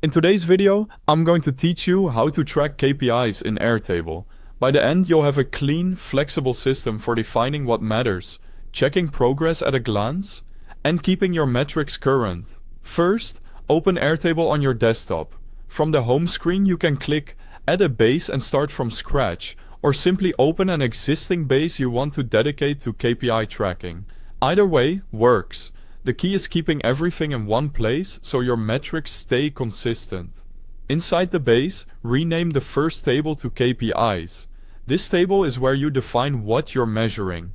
In today's video, I'm going to teach you how to track KPIs in Airtable. By the end, you'll have a clean, flexible system for defining what matters, checking progress at a glance, and keeping your metrics current. First, open Airtable on your desktop. From the home screen, you can click Add a base and start from scratch, or simply open an existing base you want to dedicate to KPI tracking. Either way works. The key is keeping everything in one place so your metrics stay consistent. Inside the base, rename the first table to KPIs. This table is where you define what you're measuring.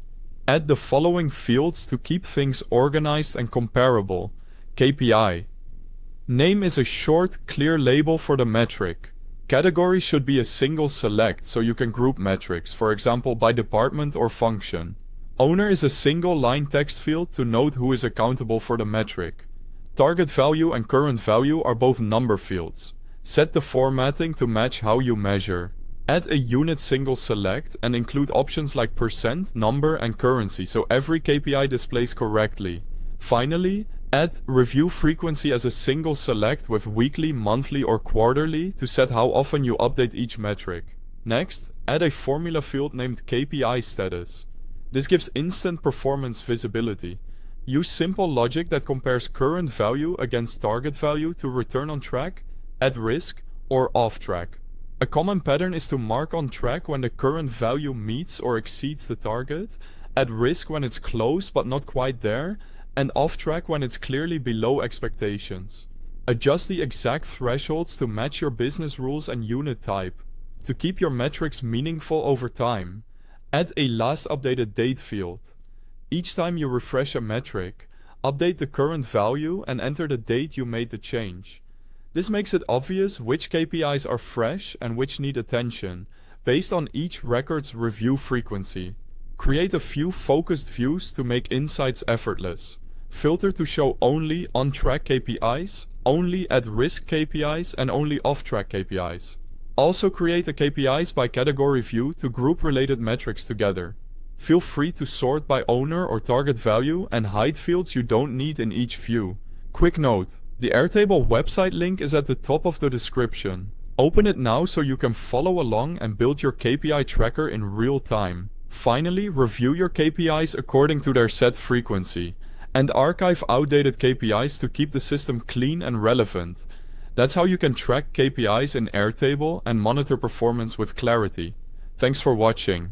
Add the following fields to keep things organized and comparable. KPI. Name is a short, clear label for the metric. Category should be a single select so you can group metrics, for example by department or function. Owner is a single line text field to note who is accountable for the metric. Target value and current value are both number fields. Set the formatting to match how you measure. Add a unit single select and include options like percent, number and currency so every KPI displays correctly. Finally, add review frequency as a single select with weekly, monthly or quarterly to set how often you update each metric. Next, add a formula field named KPI status. This gives instant performance visibility. Use simple logic that compares current value against target value to return on track, at risk, or off track. A common pattern is to mark on track when the current value meets or exceeds the target, at risk when it's close but not quite there, and off track when it's clearly below expectations. Adjust the exact thresholds to match your business rules and unit type. To keep your metrics meaningful over time, add a last updated date field. Each time you refresh a metric, update the current value and enter the date you made the change. This makes it obvious which KPIs are fresh and which need attention, based on each record's review frequency. Create a few focused views to make insights effortless. Filter to show only on-track KPIs, only at-risk KPIs, and only off-track KPIs. Also create a KPIs by category view to group related metrics together. Feel free to sort by owner or target value and hide fields you don't need in each view. Quick note, the Airtable website link is at the top of the description. Open it now so you can follow along and build your KPI tracker in real time. Finally, review your KPIs according to their set frequency, and archive outdated KPIs to keep the system clean and relevant. That's how you can track KPIs in Airtable and monitor performance with clarity. Thanks for watching.